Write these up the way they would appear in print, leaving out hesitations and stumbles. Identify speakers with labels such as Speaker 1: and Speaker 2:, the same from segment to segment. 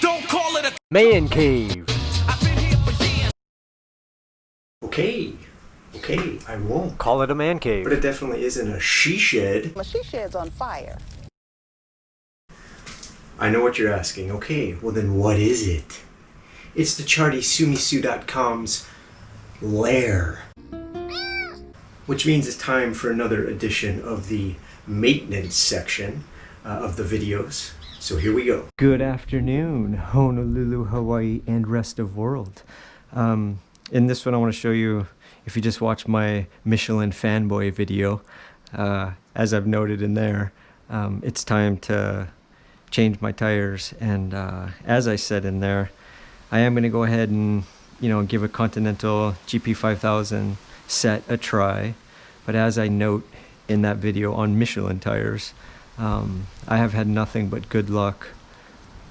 Speaker 1: Don't call it a
Speaker 2: Man cave.
Speaker 1: I've been here for years.
Speaker 3: Okay, I won't.
Speaker 2: Call it a man cave.
Speaker 3: But it definitely isn't a she shed.
Speaker 4: My she shed's on fire.
Speaker 3: I know what you're asking. Okay, well then what is it? It's the ChartieSumiSu.com's lair. Which means it's time for another edition of the maintenance section of the videos. So here we go. Good afternoon, Honolulu, Hawaii, and rest of world. In this one I want to show you, if you just watched my Michelin fanboy video, as I've noted in there, it's time to change my tires. And as I said in there, I am going to go ahead and, give a Continental GP5000 set a try. But as I note in that video on Michelin tires, I have had nothing but good luck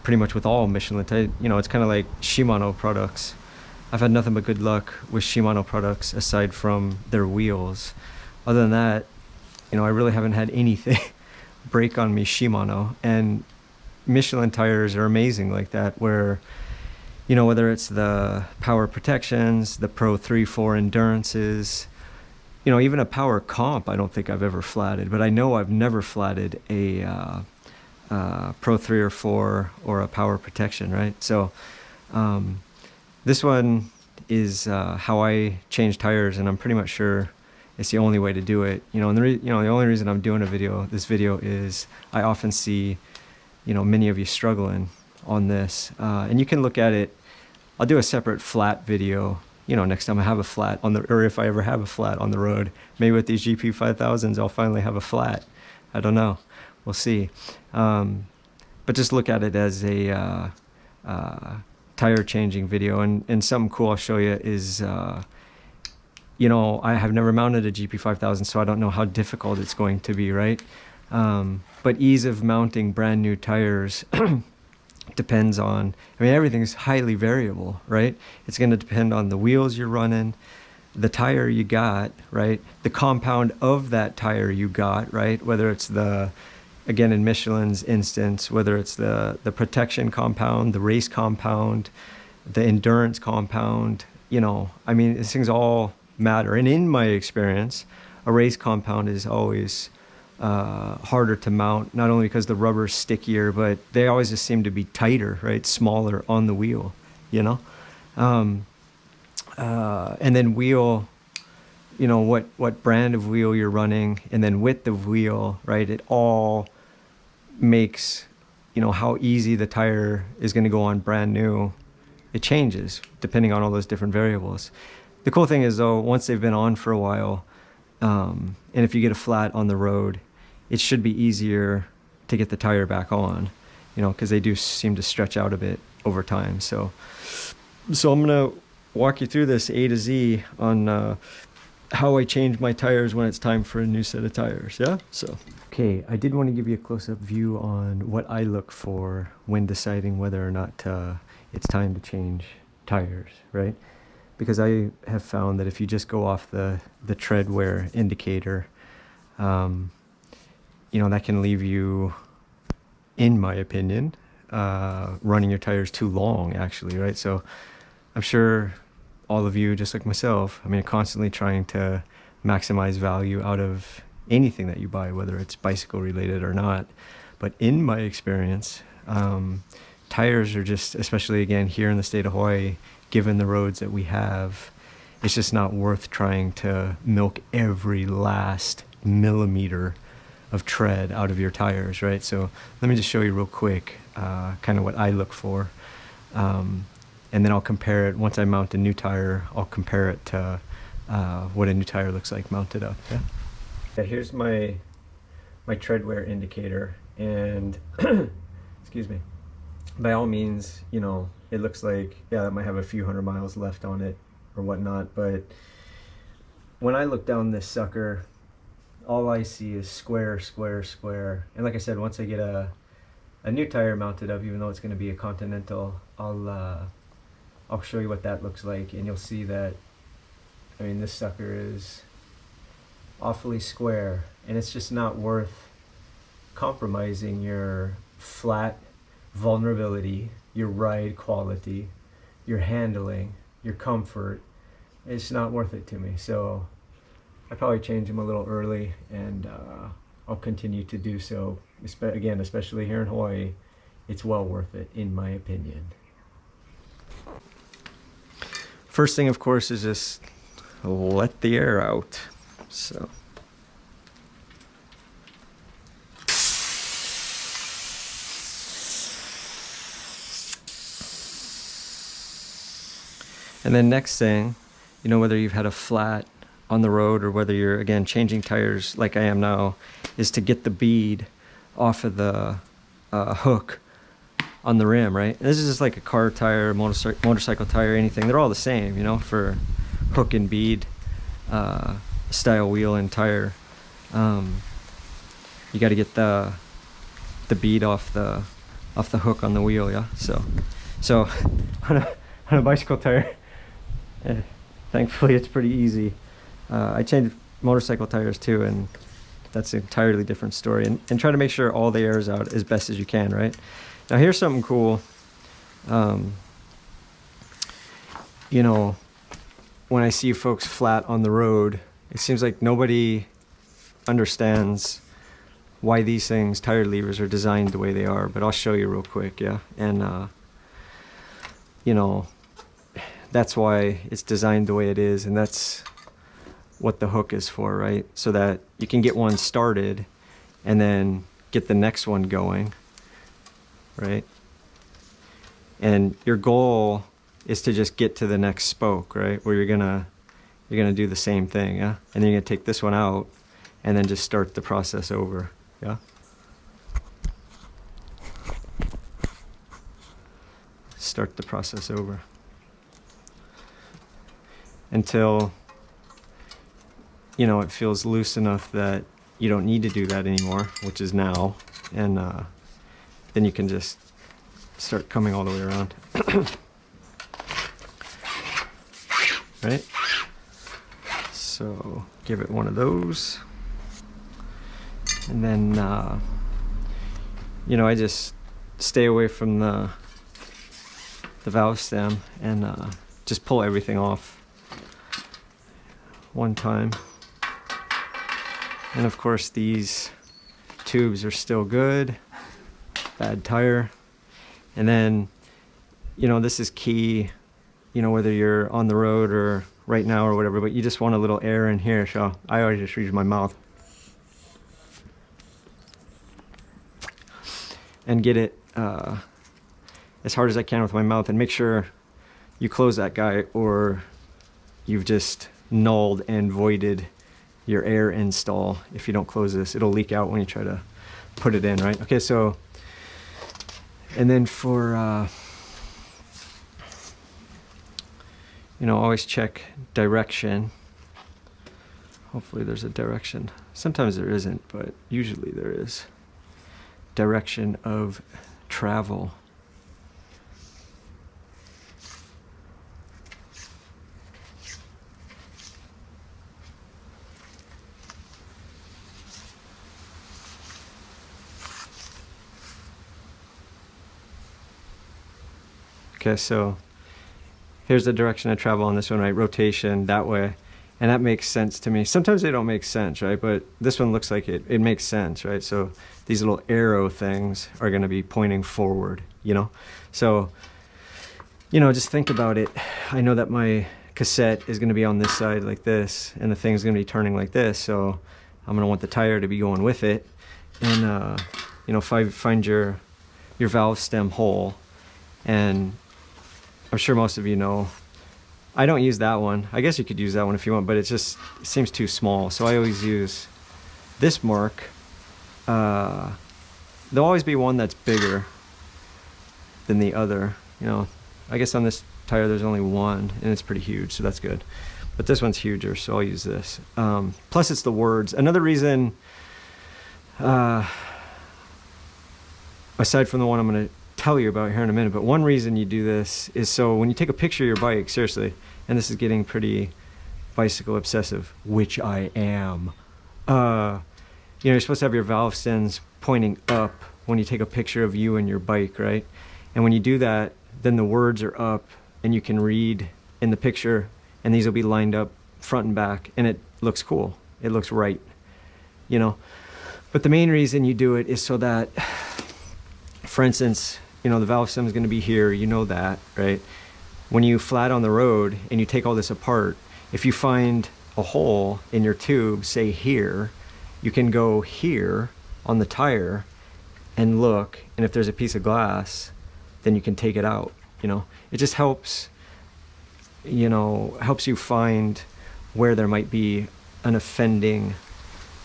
Speaker 3: pretty much with all Michelin tires. It's kind of like Shimano products. I've had nothing but good luck with Shimano products aside from their wheels. Other than that, I really haven't had anything break on me Shimano. And Michelin tires are amazing like that, where whether it's the power protections, the Pro 3-4 endurances, even a power comp, I don't think I've ever flatted, but I know I've never flatted a Pro 3 or 4 or a power protection, right? So this one is how I change tires, and I'm pretty much sure it's the only way to do it. And the only reason I'm doing this video is I often see many of you struggling on this, and you can look at it. I'll do a separate flat video next time I have a flat on the, or if I ever have a flat on the road. Maybe with these GP5000s I'll finally have a flat. I don't know, we'll see. But just look at it as a tire changing video. And something cool I'll show you is I have never mounted a GP5000, so I don't know how difficult it's going to be, right? But ease of mounting brand new tires depends on, everything's highly variable, right? It's going to depend on the wheels you're running, the tire you got, right? The compound of that tire you got, right? Whether it's again in Michelin's instance, whether it's the protection compound, the race compound, the endurance compound, these things all matter. And in my experience, a race compound is always harder to mount, not only because the rubber's stickier, but they always just seem to be tighter, right? Smaller on the wheel, and then wheel, what brand of wheel you're running, and then width of wheel, right? It all makes, how easy the tire is going to go on brand new. It changes depending on all those different variables. The cool thing is, though, once they've been on for a while, and if you get a flat on the road, it should be easier to get the tire back on, because they do seem to stretch out a bit over time. So I'm gonna walk you through this A to Z on how I change my tires when it's time for a new set of tires. Yeah. So okay, I did want to give you a close-up view on what I look for when deciding whether or not it's time to change tires, right? Because I have found that if you just go off the tread wear indicator, that can leave you, in my opinion, running your tires too long, actually, right? So I'm sure all of you, just like myself, constantly trying to maximize value out of anything that you buy, whether it's bicycle related or not. But in my experience, tires are just, especially again here in the state of Hawaii, given the roads that we have, it's just not worth trying to milk every last millimeter of tread out of your tires, right? So let me just show you real quick kind of what I look for, and then I'll compare it. Once I mount a new tire, I'll compare it to what a new tire looks like mounted up. Yeah, here's my tread wear indicator, and excuse me, by all means, it looks like, yeah, that might have a few hundred miles left on it or whatnot, but when I look down this sucker, all I see is square, square, square. And like I said, once I get a new tire mounted up, even though it's going to be a Continental, I'll show you what that looks like, and you'll see that, this sucker is awfully square, and it's just not worth compromising your flat vulnerability
Speaker 2: your ride quality, your handling, your comfort, it's not worth it to me. So I probably change them a little early, and I'll continue to do so. Again, especially here in Hawaii, it's well worth it, in my opinion. First thing, of course, is just let the air out. So. And then next thing, you know, whether you've had a flat on the road or whether you're, again, changing tires like I am now, is to get the bead off of the hook on the rim, right? And this is just like a car tire, motorcycle tire, anything. They're all the same, you know, for hook and bead style wheel and tire. You got to get the bead off the hook on the wheel, yeah. So on a bicycle tire, thankfully it's pretty easy. I changed motorcycle tires too, and that's an entirely different story. And try to make sure all the air is out as best as you can, right? Now here's something cool. You know, when I see folks flat on the road, it seems like nobody understands why these things, tire levers, are designed the way they are. But I'll show you real quick, yeah? And, you know, that's why it's designed the way it is, and that's what the hook is for, right? So that you can get one started and then get the next one going, right? And your goal is to just get to the next spoke, right? Where you're gonna do the same thing, yeah? And then you're gonna take this one out and then just start the process over, yeah? Start the process over until, you know, it feels loose enough that you don't need to do that anymore, which is now, and then you can just start coming all the way around. Right? So give it one of those, and then you know, I just stay away from the valve stem and just pull everything off one time. And of course these tubes are still good, bad tire. And then, you know, this is key, you know, whether you're on the road or right now or whatever, but you just want a little air in here. So I always just use my mouth and get it as hard as I can with my mouth, and make sure you close that guy or you've just nulled and voided your air install. If you don't close this, it'll leak out when you try to put it in, right? Okay, so, and then for you know, always check direction. Hopefully there's a direction. Sometimes there isn't, but usually there is. Direction of travel. Okay, so here's the direction of travel on this one, right? Rotation that way. And that makes sense to me. Sometimes they don't make sense, right? But this one looks like it makes sense, right? So these little arrow things are gonna be pointing forward, you know? So, you know, just think about it. I know that my cassette is gonna be on this side like this, and the thing's gonna be turning like this. So I'm gonna want the tire to be going with it. And, you know, find your valve stem hole. And I'm sure most of you know, I don't use that one. I guess you could use that one if you want, but it seems too small. So I always use this mark. There'll always be one that's bigger than the other. You know, I guess on this tire there's only one, and it's pretty huge, so that's good. But this one's huger, so I'll use this. Plus it's the words. Another reason, aside from the one I'm gonna tell you about here in a minute, but one reason you do this is so when you take a picture of your bike, seriously, and this is getting pretty bicycle obsessive, which I am, you know, you're supposed to have your valve stems pointing up when you take a picture of you and your bike, right? And when you do that, then the words are up and you can read in the picture, and these will be lined up front and back, and it looks cool. It looks right, you know. But the main reason you do it is so that, for instance, you know, the valve stem is going to be here, you know that, right? When you flat on the road and you take all this apart, if you find a hole in your tube, say here, you can go here on the tire and look, and if there's a piece of glass, then you can take it out, you know. It just helps, you know, helps you find where there might be an offending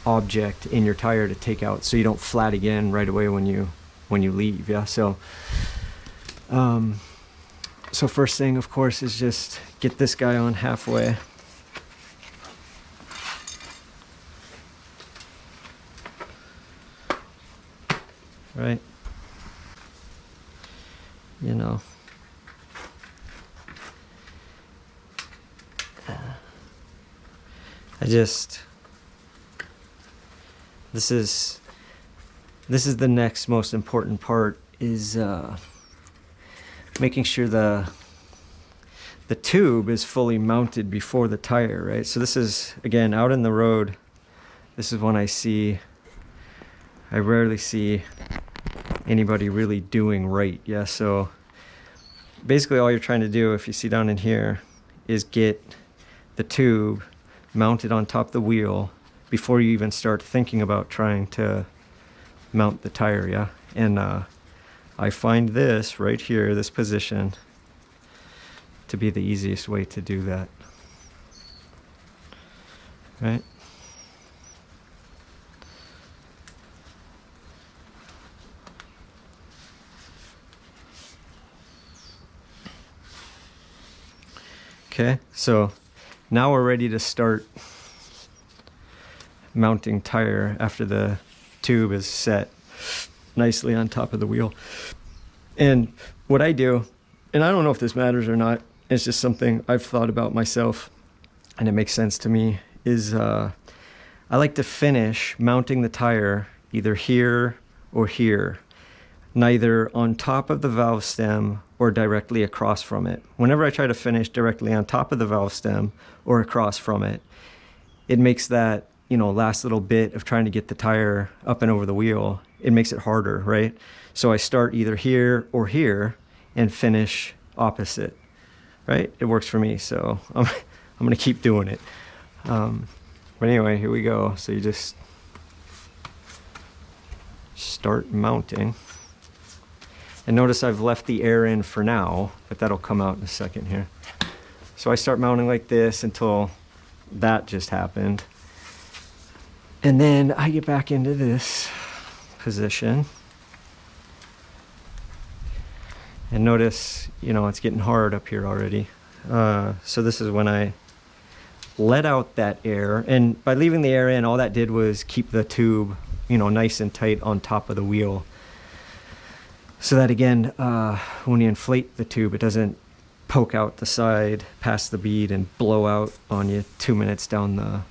Speaker 2: object in your tire to take out, so you don't flat again right away when you leave. Yeah, so so first thing, of course, is just get this guy on halfway. Right, you know, this is the next most important part, is making sure the tube is fully mounted before the tire, right? So this is, again, out in the road, this is when I rarely see anybody really doing right. Yeah, so basically all you're trying to do, if you see down in here, is get the tube mounted on top of the wheel before you even start thinking about trying to mount the tire. Yeah, and I find this right here, this position, to be the easiest way to do that, right? Okay, so now we're ready to start mounting tire after the tube is set nicely on top of the wheel. And what I do, and I don't know if this matters or not, it's just something I've thought about myself and it makes sense to me, is I like to finish mounting the tire either here or here, neither on top of the valve stem or directly across from it. Whenever I try to finish directly on top of the valve stem or across from it, it makes that, you know, last little bit of trying to get the tire up and over the wheel, it makes it harder, right? So I start either here or here and finish opposite, right? It works for me, so I'm gonna keep doing it. But anyway, here we go. So you just start mounting. And notice I've left the air in for now, but that'll come out in a second here. So I start mounting like this until that just happened. And then I get back into this position. And notice, you know, it's getting hard up here already. So this is when I let out that air. And by leaving the air in, all that did was keep the tube, you know, nice and tight on top of the wheel. So that, again, when you inflate the tube, it doesn't poke out the side past the bead and blow out on you 2 minutes down the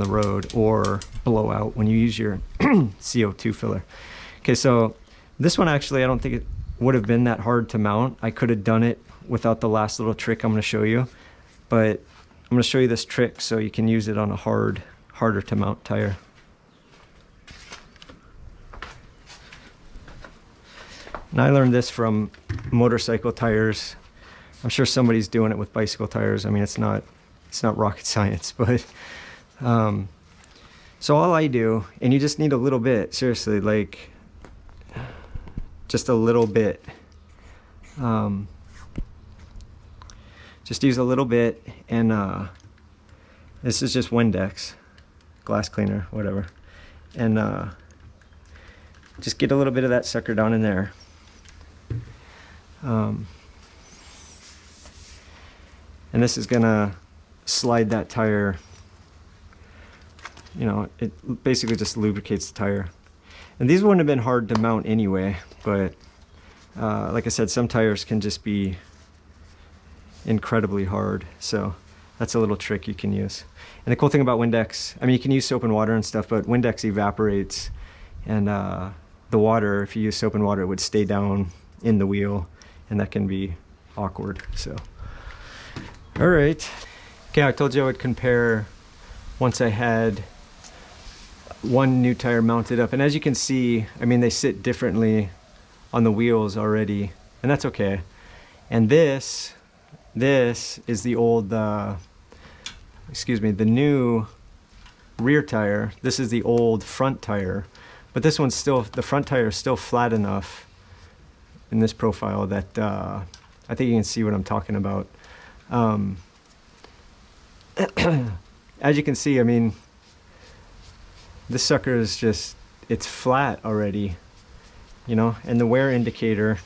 Speaker 2: road, or blow out when you use your CO2 filler. Okay, so this one actually, I don't think it would have been that hard to mount. I could have done it without the last little trick I'm going to show you, but I'm going to show you this trick so you can use it on a harder to mount tire. And I learned this from motorcycle tires. I'm sure somebody's doing it with bicycle tires. I mean, it's not rocket science, but so all I do, and you just need a little bit, seriously, like just a little bit. Just use a little bit, and this is just Windex, glass cleaner, whatever, and just get a little bit of that sucker down in there. And this is gonna slide that tire, you know, it basically just lubricates the tire. And these wouldn't have been hard to mount anyway, but like I said, some tires can just be incredibly hard, so that's a little trick you can use. And the cool thing about Windex, I mean, you can use soap and water and stuff, but Windex evaporates, and the water, if you use soap and water, it would stay down in the wheel, and that can be awkward. So, all right. Okay, I told you I would compare once I had one new tire mounted up, and as you can see, I mean, they sit differently on the wheels already, and that's okay. And this is the old, excuse me, the new rear tire. This is the old front tire, but this one's still, the front tire is still flat enough in this profile that I think you can see what I'm talking about. As you can see, I mean, this sucker is just, it's flat already, you know, and the wear indicator,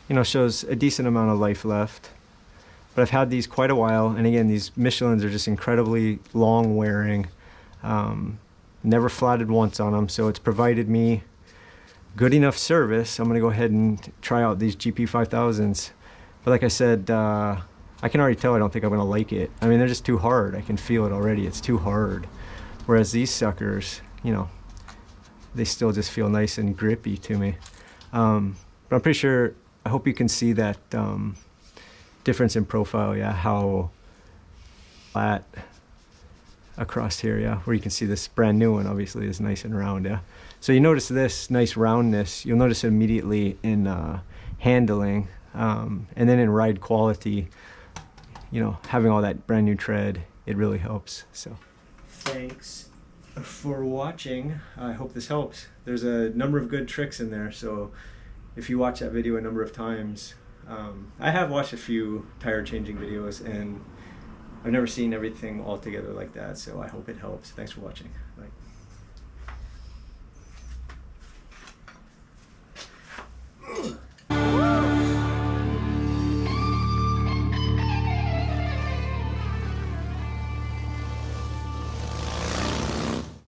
Speaker 2: you know, shows a decent amount of life left. But I've had these quite a while, and again, these Michelins are just incredibly long wearing. Never flatted once on them, so it's provided me good enough service. I'm gonna go ahead and try out these GP5000s. But like I said, I can already tell I don't think I'm gonna like it. I mean, they're just too hard. I can feel it already, it's too hard. Whereas these suckers, you know, they still just feel nice and grippy to me. But I'm pretty sure, I hope you can see that difference in profile, yeah, how flat across here, yeah, where you can see this brand new one obviously is nice and round, yeah. So you notice this nice roundness, you'll notice it immediately in handling, and then in ride quality, you know, having all that brand new tread, it really helps. So thanks for watching. I hope this helps. There's a number of good tricks in there, so if you watch that video a number of times, I have watched a few tire changing videos, and I've never seen everything all together like that, so I hope it helps. Thanks for watching.